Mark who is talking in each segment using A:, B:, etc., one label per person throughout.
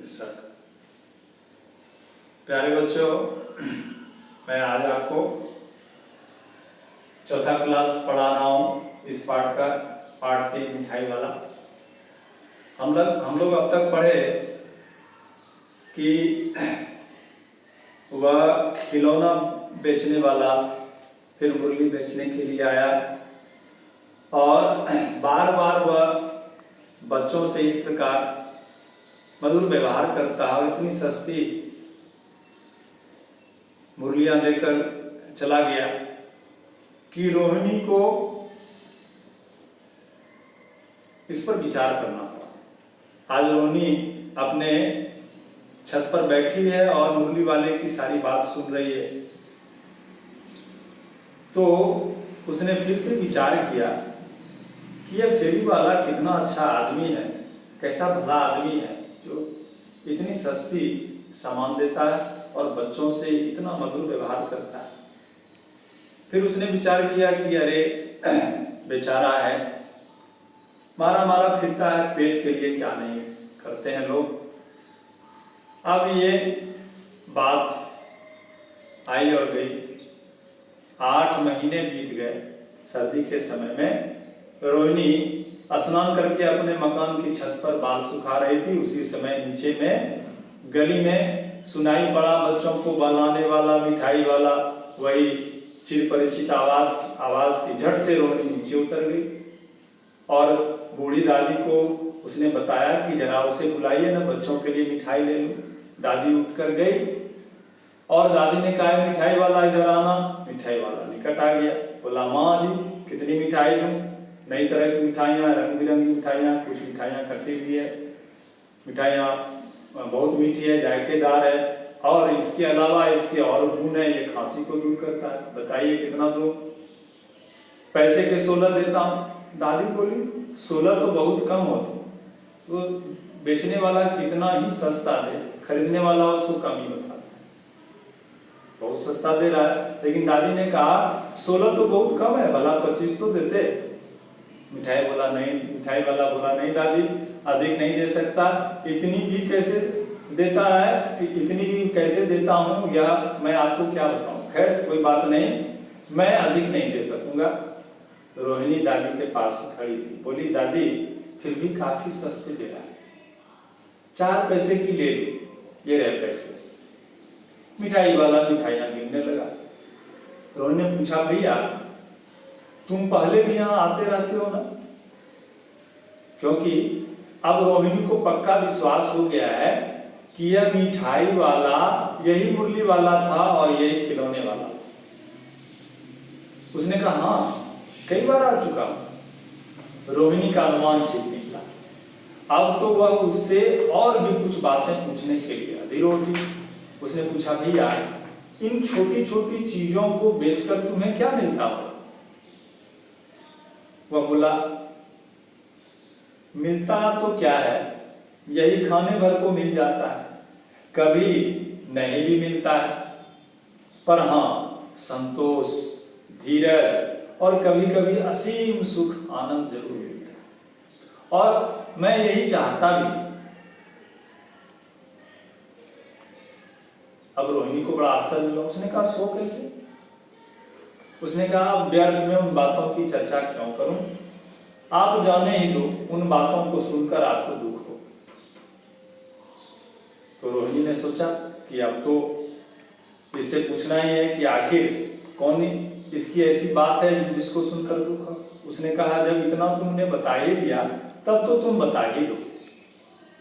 A: Start. प्यारे बच्चों, मैं आज आपको चौथा क्लास पढ़ा रहा हूँ। इस पाठ का पाठ 3 मिठाई वाला। हम लोग अब तक पढ़े कि वह खिलौना बेचने वाला फिर मुर्गी बेचने के लिए आया और बार बार वह बच्चों से इस प्रकार मधुर व्यवहार करता है और इतनी सस्ती मुरलियां देकर चला गया कि रोहिणी को इस पर विचार करना पड़ा। आज रोहिणी अपने छत पर बैठी है और मुरली वाले की सारी बात सुन रही है, तो उसने फिर से विचार किया कि यह फेरी वाला कितना अच्छा आदमी है, कैसा भला आदमी है जो इतनी सस्ती सामान देता है और बच्चों से इतना मधुर व्यवहार करता है। फिर उसने विचार किया कि अरे बेचारा है, मारा मारा फिरता है, पेट के लिए क्या नहीं करते हैं लोग। अब ये बात आई और गई। 8 महीने बीत गए। सर्दी के समय में रोहिणी स्नान करके अपने मकान की छत पर बाल सुखा रही थी। उसी समय नीचे में गली में सुनाई पड़ा बच्चों को बहलाने वाला, मिठाई वाला, वही चिर परिचित आवाज थी। झट से रोहिणी नीचे उतर गई और बूढ़ी दादी को उसने बताया कि जरा उसे बुलाइए ना, बच्चों के लिए मिठाई ले लूं। दादी उठकर गई और दादी ने कहा मिठाई वाला इधर आना। मिठाई वाला निकट आ गया, बोला माँ जी कितनी मिठाई दूं? नई तरह की मिठाइयाँ, रंग बिरंगी मिठाइयाँ, कुछ मिठाइयाँ खट्टी भी है, मिठाइयाँ बहुत मीठी है, जायकेदार है और इसके अलावा इसके और गुण है, ये खांसी को दूर करता है, बताइए कितना दूं? पैसे के 16 देता हूँ। दादी बोली 16 तो बहुत कम होती, तो बेचने वाला कितना ही सस्ता दे, खरीदने वाला उसको कम ही बता, बहुत सस्ता दे रहा है। लेकिन दादी ने कहा 16 तो बहुत कम है, भला 25 तो देते। मिठाई वाला बोला नहीं दादी, अधिक नहीं दे सकता, इतनी भी कैसे देता है, इतनी भी कैसे देता हूँ यह मैं आपको क्या बताऊं। खैर कोई बात नहीं, मैं अधिक नहीं दे सकूंगा। रोहिणी दादी के पास खड़ी थी, बोली दादी फिर भी काफी सस्ते दे रहा है, 4 पैसे की ले लो, ये रहे पैसे। मिठाई वाला मिठाइयां गिनने लगा। रोहिणी ने पूछा भैया तुम पहले भी यहाँ आते रहते हो ना? क्योंकि अब रोहिणी को पक्का विश्वास हो गया है कि यह मिठाई वाला यही मुरली वाला था और यही खिलौने वाला। उसने कहा हाँ कई बार आ चुका हूं। रोहिणी का अनुमान ठीक निकला। अब तो वह उससे और भी कुछ बातें पूछने के लिए अधीर होती। उसने पूछा भैया इन छोटी छोटी चीजों को बेचकर तुम्हें क्या मिलता हो? वह बोला मिलता तो क्या है, यही खाने भर को मिल जाता है, कभी नहीं भी मिलता है, पर हाँ संतोष, धीरज और कभी कभी असीम सुख, आनंद जरूर मिलता है और मैं यही चाहता भी। अब रोहिणी को बड़ा आश्चर्य हुआ। उसने कहा सो कैसे? उसने कहा अब व्यर्थ में उन बातों की चर्चा क्यों करूं, आप जाने ही दो, उन बातों को सुनकर आपको दुख हो। तो रोहिणी ने सोचा कि अब तो इससे पूछना ही है कि आखिर कौन इसकी ऐसी बात है जिसको सुनकर दुख हो। उसने कहा जब इतना तुमने बता ही दिया तब तो तुम बता ही दो,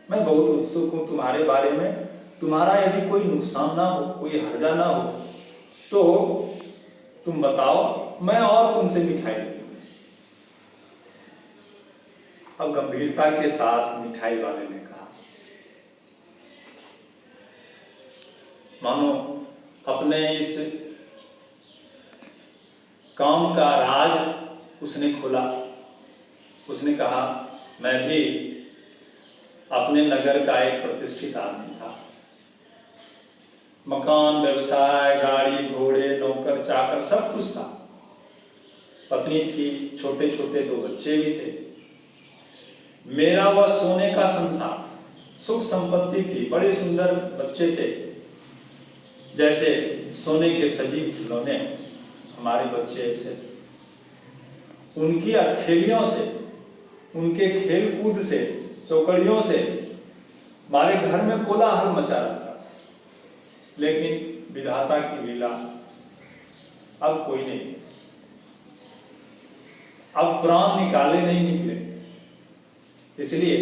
A: मैं बहुत उत्सुक हूं तुम्हारे बारे में। तुम्हारा यदि कोई नुकसान ना हो, कोई हर्जा ना हो तो तुम बताओ, मैं और तुमसे मिठाई लूंगा। अब गंभीरता के साथ मिठाई वाले ने कहा, मानो अपने इस काम का राज उसने खोला। उसने कहा मैं भी अपने नगर का एक प्रतिष्ठित आदमी था, मकान, व्यवसाय, गाड़ी, घोड़े, नौकर चाकर सब कुछ था, पत्नी थी, छोटे छोटे 2 बच्चे भी थे। मेरा वह सोने का संसार, सुख संपत्ति थी, बड़े सुंदर बच्चे थे, जैसे सोने के सजीव खिलौने हमारे बच्चे ऐसे थे। उनकी अटखेलियों से, उनके खेल कूद से, चौकड़ियों से हमारे घर में कोलाहल मचा रहता था। लेकिन विधाता की लीला, अब कोई नहीं, अब प्राण निकाले नहीं निकले। इसलिए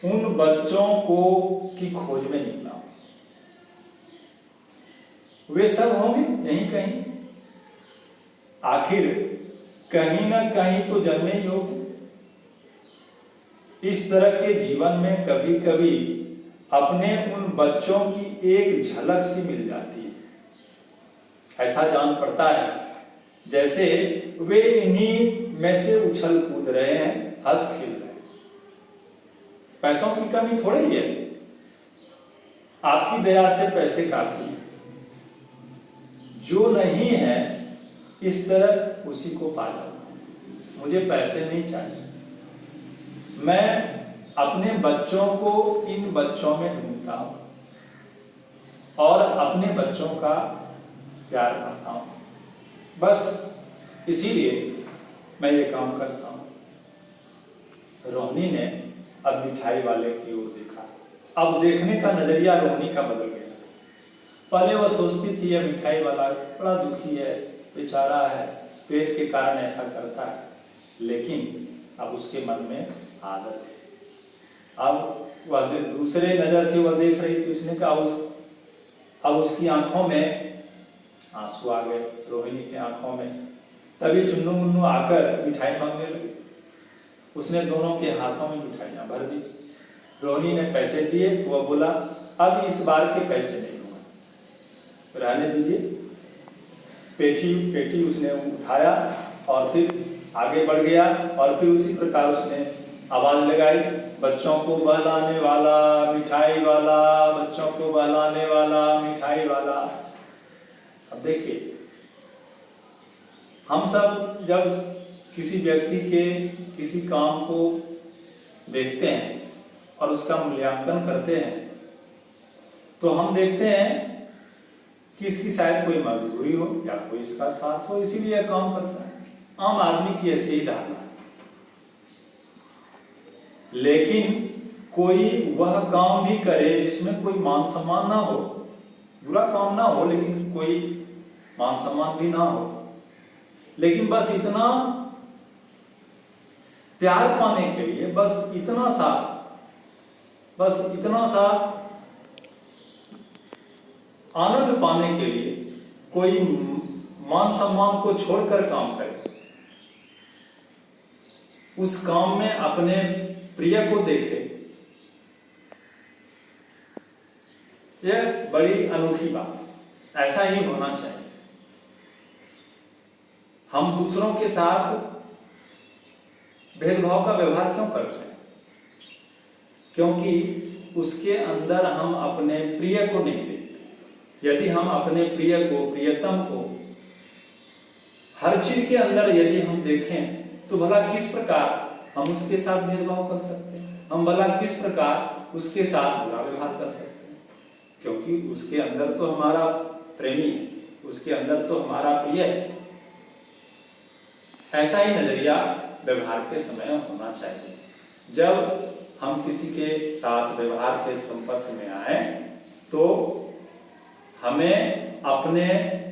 A: उन बच्चों को की खोज में निकला। वे सब होंगे यहीं कहीं, आखिर कहीं ना कहीं तो जन्मे ही होंगे। इस तरह के जीवन में कभी कभी अपने उन बच्चों की एक झलक सी मिल जाती है। ऐसा जान पड़ता है जैसे वे इन्हीं में से उछल कूद रहे हैं, हंस खेल रहे हैं। पैसों की कमी थोड़ी ही है, आपकी दया से पैसे काफी है। जो नहीं है इस तरह उसी को पा जाऊंगा। मुझे पैसे नहीं चाहिए, मैं अपने बच्चों को इन बच्चों में ढूंढता हूं और अपने बच्चों का प्यार करता हूं। बस इसीलिए मैं ये काम करता हूं। रोहिणी ने अब मिठाई वाले की ओर देखा। अब देखने का नजरिया रोहिणी का बदल गया। पहले वह सोचती थी यह मिठाई वाला बड़ा दुखी है, बेचारा है, पेट के कारण ऐसा करता है। लेकिन अब उसके मन में आदत है। अब वह दूसरे नजर से वह देख रही थी। उसने कहा अब उसकी आंखों में आंसू आ गए, रोहिणी की आंखों में। तभी चुन्नू मुन्नू आकर मिठाई मांगने लगी। उसने दोनों के हाथों में मिठाइयां भर दी। रोहिणी ने पैसे दिए। वह बोला अब इस बार के पैसे नहीं दूंगा, रहने दीजिए। पेटी उसने उठाया और फिर आगे बढ़ गया और फिर उसी प्रकार उसने आवाज लगाई, बच्चों को बहलाने वाला मिठाई वाला, बच्चों को बहलाने वाला मिठाई वाला। अब देखिए, हम सब जब किसी व्यक्ति के किसी काम को देखते हैं और उसका मूल्यांकन करते हैं तो हम देखते हैं कि इसकी शायद कोई मजबूरी हो या कोई इसका साथ हो, इसीलिए काम करता है। आम आदमी की ऐसी ही धारणा है। लेकिन कोई वह काम भी करे जिसमें कोई मान सम्मान ना हो, बुरा काम ना हो लेकिन कोई मान सम्मान भी ना हो, लेकिन बस इतना प्यार पाने के लिए, बस इतना सा आनंद पाने के लिए कोई मान सम्मान को छोड़कर काम करे, उस काम में अपने प्रिय को देखे, यह बड़ी अनोखी बात है। ऐसा ही होना चाहिए। हम दूसरों के साथ भेदभाव का व्यवहार क्यों करते हैं? क्योंकि उसके अंदर हम अपने प्रिय को नहीं देखते। यदि हम अपने प्रिय को, प्रियतम को हर चीज के अंदर यदि हम देखें तो भला किस प्रकार हम उसके साथ भेदभाव कर सकते हैं? हम भला किस प्रकार उसके साथ बुरा व्यवहार कर सकते हैं? क्योंकि उसके अंदर तो हमारा प्रेमी है, उसके अंदर तो हमारा प्रिय है। ऐसा ही नजरिया व्यवहार के समय होना चाहिए। जब हम किसी के साथ व्यवहार के संपर्क में आए तो हमें अपने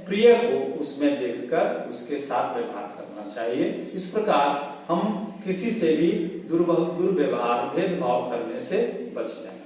A: प्रिय को उसमें देखकर उसके साथ व्यवहार करना चाहिए। इस प्रकार हम किसी से भी दुर्व्यवहार, भेदभाव करने से बच जाएं।